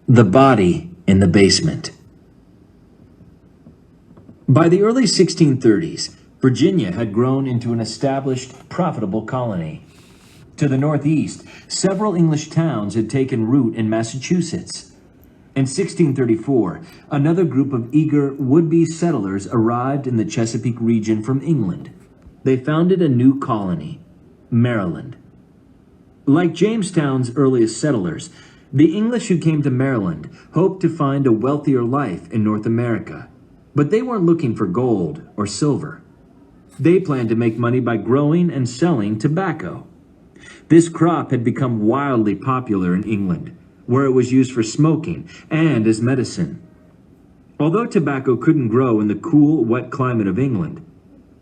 The body in the basement. By the early 1630s, Virginia had grown into an established, profitable colony. To the northeast, several English towns had taken root in Massachusetts. In 1634, another group of eager would-be settlers arrived in the Chesapeake region from England. They founded a new colony, Maryland. Like Jamestown's earliest settlers, the English who came to Maryland hoped to find a wealthier life in North America, but they weren't looking for gold or silver. They planned to make money by growing and selling tobacco. This crop had become wildly popular in England, where it was used for smoking and as medicine. Although tobacco couldn't grow in the cool, wet climate of England,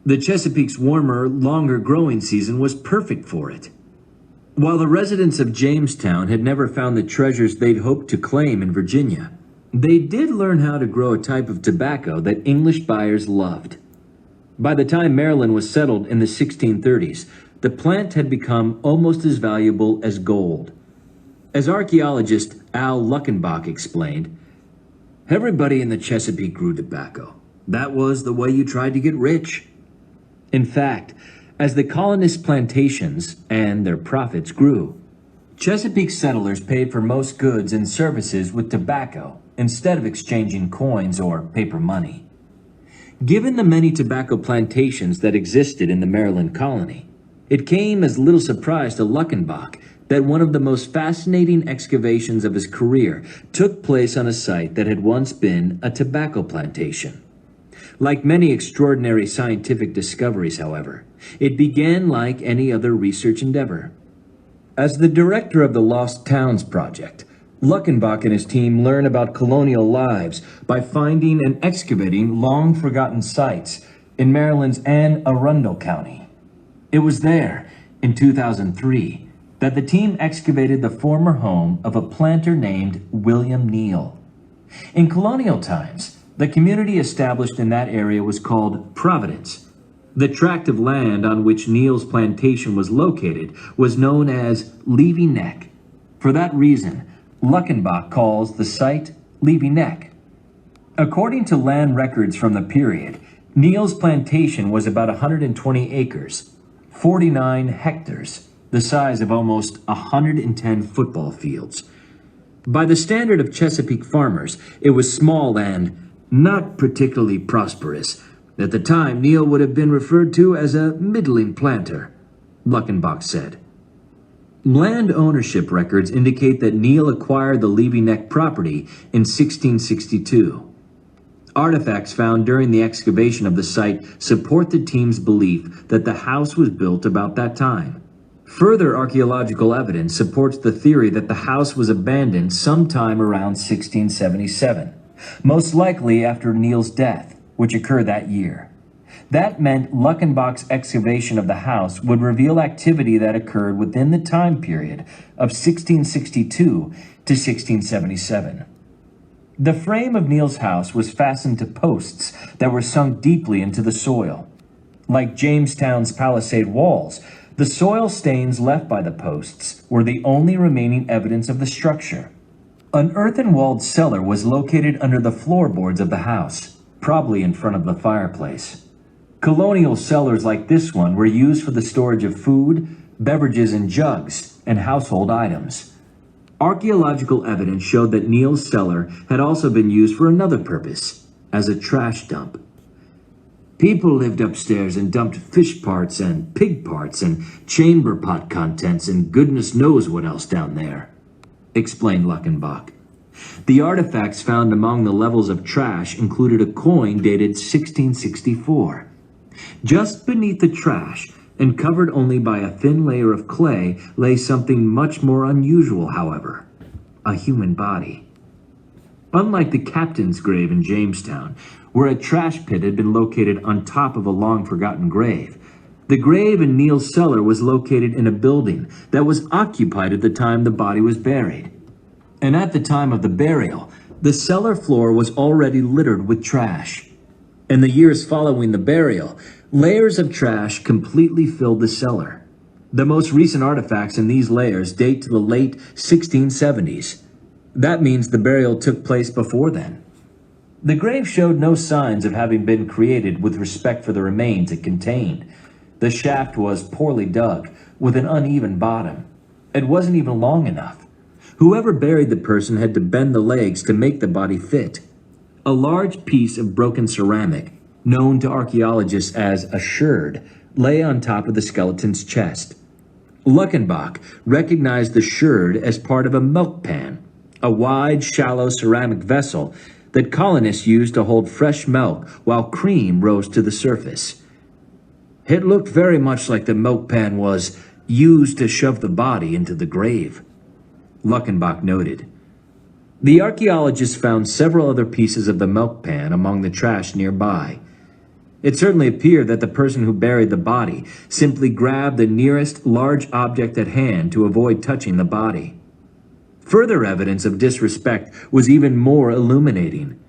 the Chesapeake's warmer, longer growing season was perfect for it. While the residents of Jamestown had never found the treasures they'd hoped to claim in Virginia, they did learn how to grow a type of tobacco that English buyers loved. By the time Maryland was settled in the 1630s, the plant had become almost as valuable as gold. As archaeologist Al Luckenbach explained, everybody in the Chesapeake grew tobacco. That was the way you tried to get rich. In fact, as the colonists' plantations and their profits grew, Chesapeake settlers paid for most goods and services with tobacco instead of exchanging coins or paper money. Given the many tobacco plantations that existed in the Maryland colony, it came as little surprise to Luckenbach that one of the most fascinating excavations of his career took place on a site that had once been a tobacco plantation. Like many extraordinary scientific discoveries, however, it began like any other research endeavor. As the director of the Lost Towns Project, Luckenbach and his team learn about colonial lives by finding and excavating long-forgotten sites in Maryland's Anne Arundel County. It was there, in 2003, that the team excavated the former home of a planter named William Neal. In colonial times, the community established in that area was called Providence. The tract of land on which Neal's plantation was located was known as Levy Neck. For that reason, Luckenbach calls the site Levy Neck. According to land records from the period, Neal's plantation was about 120 acres, 49 hectares, the size of almost 110 football fields. By the standard of Chesapeake farmers, it was small and not particularly prosperous. At the time, Neal would have been referred to as a middling planter, Luckenbach said. Land ownership records indicate that Neal acquired the Levy Neck property in 1662. Artifacts found during the excavation of the site support the team's belief that the house was built about that time. Further archaeological evidence supports the theory that the house was abandoned sometime around 1677, most likely after Neal's death, which occurred that year. That meant Luckenbach's excavation of the house would reveal activity that occurred within the time period of 1662 to 1677. The frame of Neal's house was fastened to posts that were sunk deeply into the soil. Like Jamestown's palisade walls, the soil stains left by the posts were the only remaining evidence of the structure. An earthen-walled cellar was located under the floorboards of the house, probably in front of the fireplace. Colonial cellars like this one were used for the storage of food, beverages in jugs, and household items. Archaeological evidence showed that Neal's cellar had also been used for another purpose, as a trash dump. People lived upstairs and dumped fish parts and pig parts and chamber pot contents and goodness knows what else down there, explained Luckenbach. The artifacts found among the levels of trash included a coin dated 1664. Just beneath the trash, and covered only by a thin layer of clay, lay something much more unusual, however, a human body. Unlike the captain's grave in Jamestown, where a trash pit had been located on top of a long-forgotten grave, the grave in Neal's cellar was located in a building that was occupied at the time the body was buried. And at the time of the burial, the cellar floor was already littered with trash. In the years following the burial, layers of trash completely filled the cellar. The most recent artifacts in these layers date to the late 1670s. That means the burial took place before then. The grave showed no signs of having been created with respect for the remains it contained. The shaft was poorly dug, with an uneven bottom. It wasn't even long enough. Whoever buried the person had to bend the legs to make the body fit. A large piece of broken ceramic, known to archaeologists as a sherd, lay on top of the skeleton's chest. Luckenbach recognized the sherd as part of a milk pan, a wide, shallow ceramic vessel that colonists used to hold fresh milk while cream rose to the surface. It looked very much like the milk pan was used to shove the body into the grave, Luckenbach noted. The archaeologists found several other pieces of the milk pan among the trash nearby. It certainly appeared that the person who buried the body simply grabbed the nearest large object at hand to avoid touching the body. Further evidence of disrespect was even more illuminating.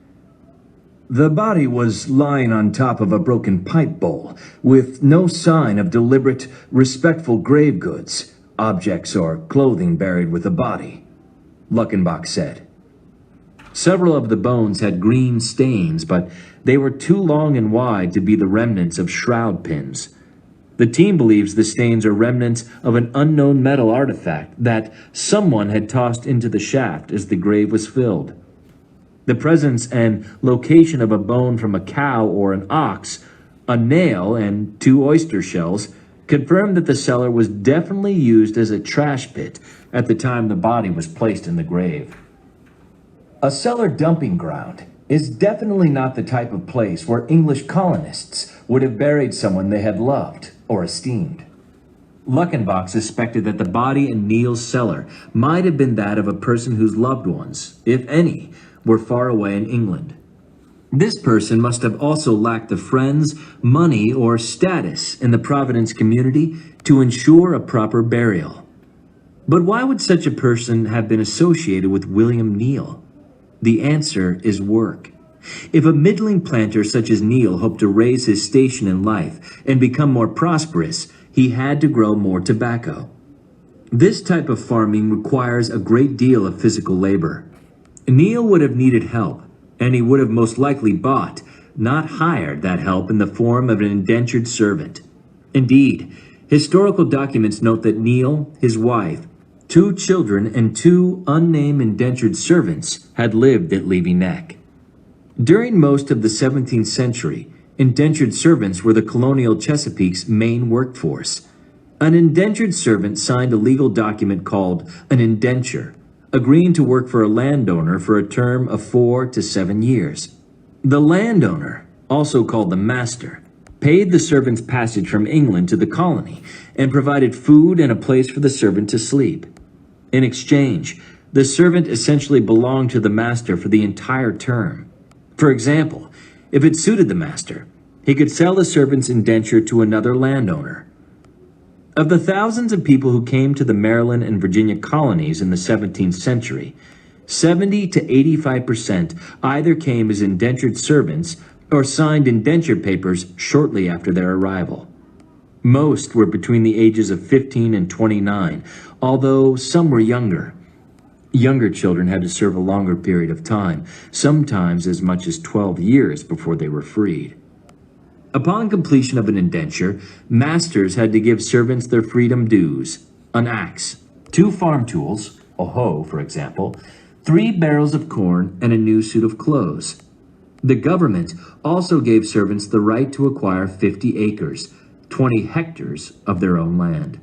The body was lying on top of a broken pipe bowl, with no sign of deliberate, respectful grave goods, objects or clothing buried with the body, Luckenbach said. Several of the bones had green stains, but they were too long and wide to be the remnants of shroud pins. The team believes the stains are remnants of an unknown metal artifact that someone had tossed into the shaft as the grave was filled. The presence and location of a bone from a cow or an ox, a nail, and 2 oyster shells confirm that the cellar was definitely used as a trash pit at the time the body was placed in the grave. A cellar dumping ground is definitely not the type of place where English colonists would have buried someone they had loved or esteemed. Luckenbach suspected that the body in Neil's cellar might have been that of a person whose loved ones, if any, were far away in England. This person must have also lacked the friends, money, or status in the Providence community to ensure a proper burial. But why would such a person have been associated with William Neil? The answer is work. If a middling planter such as Neil hoped to raise his station in life and become more prosperous, he had to grow more tobacco. This type of farming requires a great deal of physical labor. Neil would have needed help, and he would have most likely bought, not hired, that help in the form of an indentured servant. Indeed, historical documents note that Neil, his wife, 2 children, and 2 unnamed indentured servants had lived at Levy Neck. During most of the 17th century, indentured servants were the colonial Chesapeake's main workforce. An indentured servant signed a legal document called an indenture, agreeing to work for a landowner for a term of 4 to 7 years. The landowner, also called the master, paid the servant's passage from England to the colony and provided food and a place for the servant to sleep. In exchange, the servant essentially belonged to the master for the entire term. For example, if it suited the master, he could sell the servant's indenture to another landowner. Of the thousands of people who came to the Maryland and Virginia colonies in the 17th century, 70 to 85% either came as indentured servants or signed indenture papers shortly after their arrival. Most were between the ages of 15 and 29, although some were younger. Younger children had to serve a longer period of time, sometimes as much as 12 years before they were freed. Upon completion of an indenture, masters had to give servants their freedom dues: an axe, 2 farm tools, a hoe for example, 3 barrels of corn, and a new suit of clothes. The government also gave servants the right to acquire 50 acres, 20 hectares of their own land.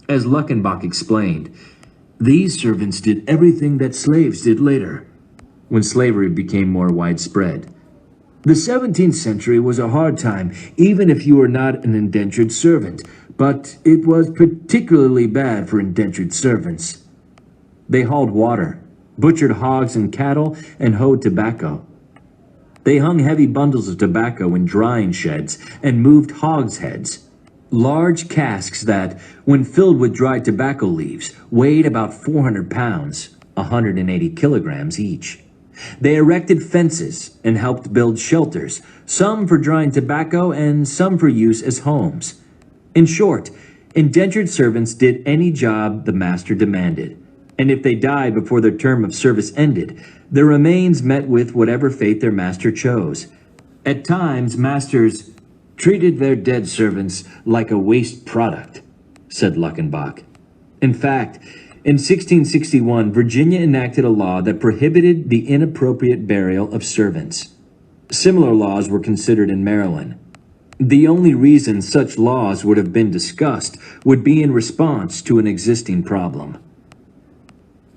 As Luckenbach explained, these servants did everything that slaves did later, when slavery became more widespread. The 17th century was a hard time, even if you were not an indentured servant, but it was particularly bad for indentured servants. They hauled water, butchered hogs and cattle, and hoed tobacco. They hung heavy bundles of tobacco in drying sheds and moved hogsheads, large casks that, when filled with dried tobacco leaves, weighed about 400 pounds, 180 kilograms each. They erected fences and helped build shelters, some for drying tobacco and some for use as homes. In short, indentured servants did any job the master demanded. and if they died before their term of service ended, their remains met with whatever fate their master chose. At times, masters treated their dead servants like a waste product, said Luckenbach. In fact, in 1661, Virginia enacted a law that prohibited the inappropriate burial of servants. Similar laws were considered in Maryland. The only reason such laws would have been discussed would be in response to an existing problem.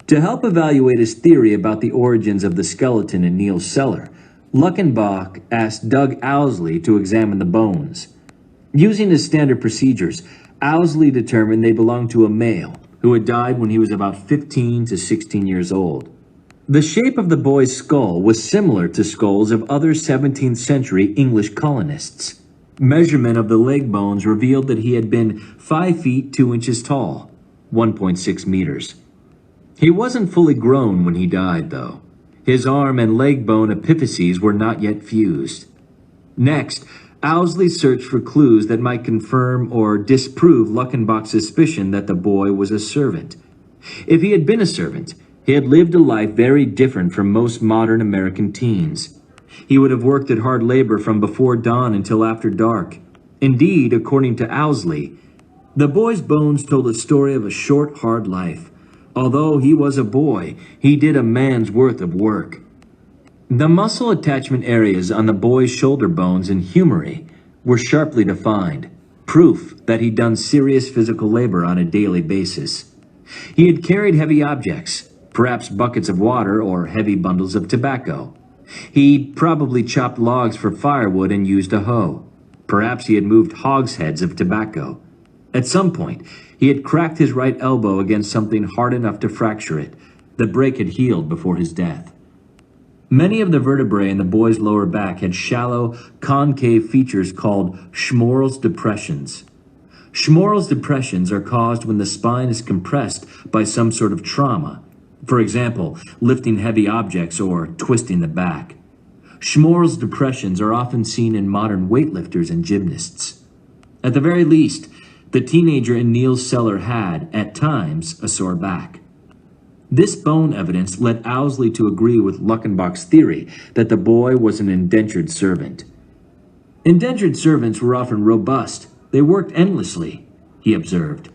To help evaluate his theory about the origins of the skeleton in Neil's cellar, Luckenbach asked Doug Owsley to examine the bones. Using his standard procedures, Owsley determined they belonged to a male who had died when he was about 15 to 16 years old. The shape of the boy's skull was similar to skulls of other 17th century English colonists. Measurement of the leg bones revealed that he had been 5 feet 2 inches tall, 1.6 meters. He wasn't fully grown when he died, though. His arm and leg bone epiphyses were not yet fused. Next, Owsley searched for clues that might confirm or disprove Luckenbach's suspicion that the boy was a servant. If he had been a servant, he had lived a life very different from most modern American teens. He would have worked at hard labor from before dawn until after dark. Indeed, according to Owsley, the boy's bones told a story of a short, hard life. Although he was a boy, he did a man's worth of work. The muscle attachment areas on the boy's shoulder bones and humerus were sharply defined, proof that he'd done serious physical labor on a daily basis. He had carried heavy objects, perhaps buckets of water or heavy bundles of tobacco. He'd probably chopped logs for firewood and used a hoe. Perhaps he had moved hogsheads of tobacco. At some point, he had cracked his right elbow against something hard enough to fracture it. The break had healed before his death. Many of the vertebrae in the boy's lower back had shallow, concave features called Schmorl's depressions. Schmorl's depressions are caused when the spine is compressed by some sort of trauma. For example, lifting heavy objects or twisting the back. Schmorl's depressions are often seen in modern weightlifters and gymnasts. At the very least, the teenager in Neil's cellar had, at times, a sore back. This bone evidence led Owsley to agree with Luckenbach's theory that the boy was an indentured servant. Indentured servants were often robust. They worked endlessly, he observed.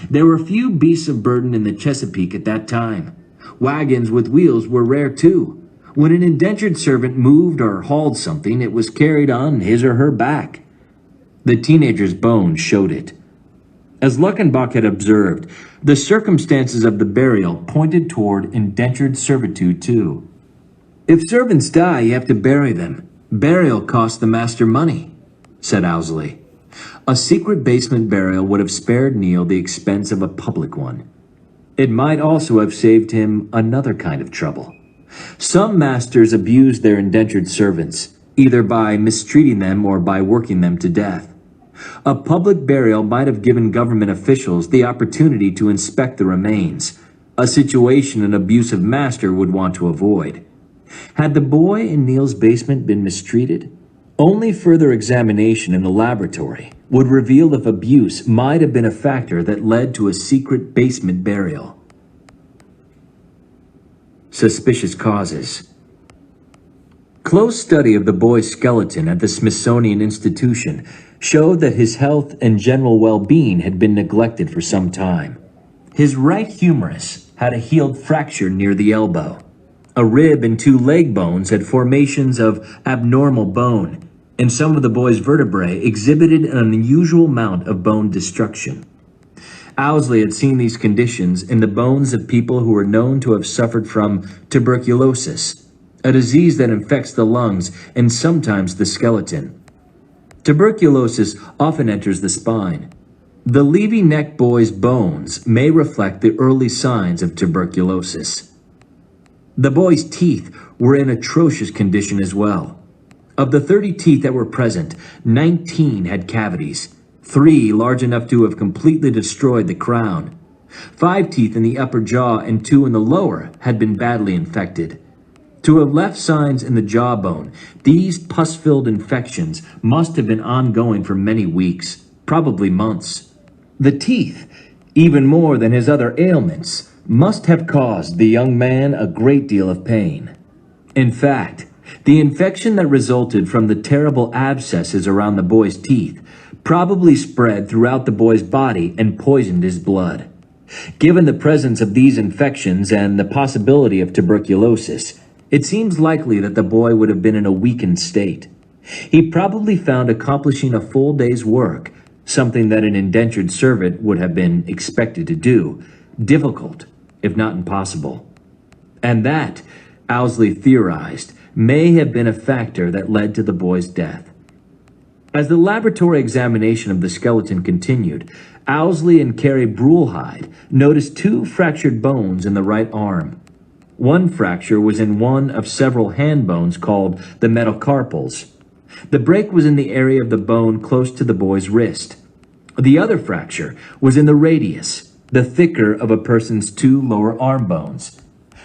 There were few beasts of burden in the Chesapeake at that time. Wagons with wheels were rare too. When an indentured servant moved or hauled something, it was carried on his or her back. The teenager's bones showed it. As Luckenbach had observed, the circumstances of the burial pointed toward indentured servitude too. If servants die, you have to bury them. Burial costs the master money, said Owsley. A secret basement burial would have spared Neil the expense of a public one. It might also have saved him another kind of trouble. Some masters abused their indentured servants, either by mistreating them or by working them to death. A public burial might have given government officials the opportunity to inspect the remains, a situation an abusive master would want to avoid. Had the boy in Neil's basement been mistreated? Only further examination in the laboratory would reveal if abuse might have been a factor that led to a secret basement burial. Suspicious causes. Close study of the boy's skeleton at the Smithsonian Institution showed that his health and general well-being had been neglected for some time. His right humerus had a healed fracture near the elbow. A rib and 2 leg bones had formations of abnormal bone, and some of the boy's vertebrae exhibited an unusual amount of bone destruction. Owsley had seen these conditions in the bones of people who were known to have suffered from tuberculosis, a disease that infects the lungs and sometimes the skeleton. Tuberculosis often enters the spine. The Levy neck boy's bones may reflect the early signs of tuberculosis. The boy's teeth were in atrocious condition as well. Of the 30 teeth that were present, 19 had cavities, 3 large enough to have completely destroyed the crown. 5 teeth in the upper jaw and 2 in the lower had been badly infected. To have left signs in the jawbone, these pus-filled infections must have been ongoing for many weeks, probably months. The teeth, even more than his other ailments, must have caused the young man a great deal of pain. In fact, the infection that resulted from the terrible abscesses around the boy's teeth probably spread throughout the boy's body and poisoned his blood. Given the presence of these infections and the possibility of tuberculosis, it seems likely that the boy would have been in a weakened state. He probably found accomplishing a full day's work, something that an indentured servant would have been expected to do, difficult, if not impossible. And that, Owsley theorized, may have been a factor that led to the boy's death. As the laboratory examination of the skeleton continued, Owsley and Carrie Brulhide noticed two fractured bones in the right arm. One fracture was in one of several hand bones called the metacarpals. The break was in the area of the bone close to the boy's wrist. The other fracture was in the radius, the thicker of a person's two lower arm bones.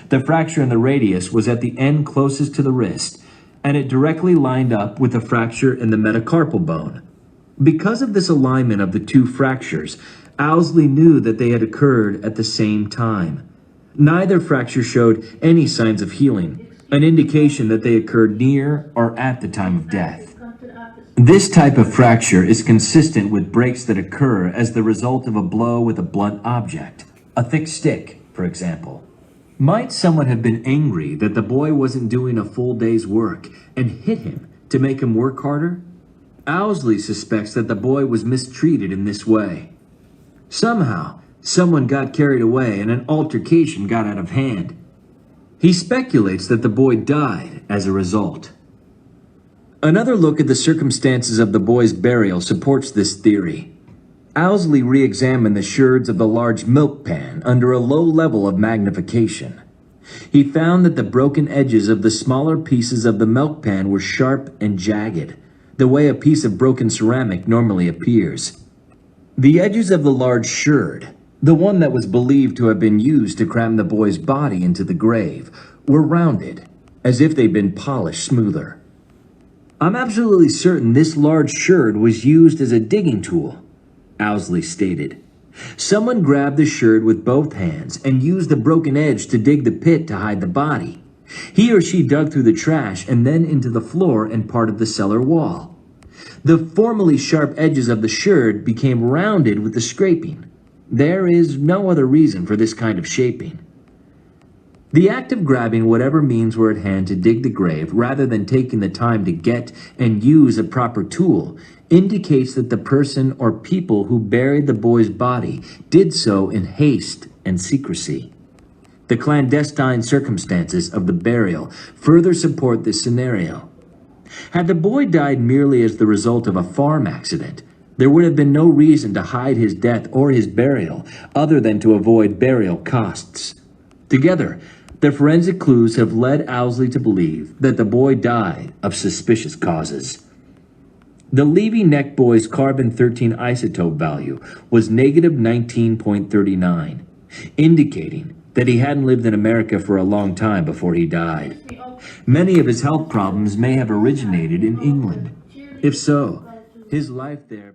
The fracture in the radius was at the end closest to the wrist, and it directly lined up with the fracture in the metacarpal bone. Because of this alignment of the two fractures, Owsley knew that they had occurred at the same time. Neither fracture showed any signs of healing, an indication that they occurred near or at the time of death. This type of fracture is consistent with breaks that occur as the result of a blow with a blunt object, a thick stick, for example. Might someone have been angry that the boy wasn't doing a full day's work and hit him to make him work harder? Owsley suspects that the boy was mistreated in this way. Somehow, someone got carried away and an altercation got out of hand. He speculates that the boy died as a result. Another look at the circumstances of the boy's burial supports this theory. Owsley re-examined the sherds of the large milk pan under a low level of magnification. He found that the broken edges of the smaller pieces of the milk pan were sharp and jagged, the way a piece of broken ceramic normally appears. The edges of the large sherd, the one that was believed to have been used to cram the boy's body into the grave, were rounded, as if they'd been polished smoother. "I'm absolutely certain this large sherd was used as a digging tool," Owsley stated. "Someone grabbed the sherd with both hands and used the broken edge to dig the pit to hide the body. He or she dug through the trash and then into the floor and part of the cellar wall. The formerly sharp edges of the sherd became rounded with the scraping. There is no other reason for this kind of shaping." The act of grabbing whatever means were at hand to dig the grave, rather than taking the time to get and use a proper tool, indicates that the person or people who buried the boy's body did so in haste and secrecy. The clandestine circumstances of the burial further support this scenario. Had the boy died merely as the result of a farm accident, there would have been no reason to hide his death or his burial other than to avoid burial costs. Together, the forensic clues have led Owsley to believe that the boy died of suspicious causes. The Levy-Neck boy's carbon-13 isotope value was negative 19.39, indicating that he hadn't lived in America for a long time before he died. Many of his health problems may have originated in England. If so, his life there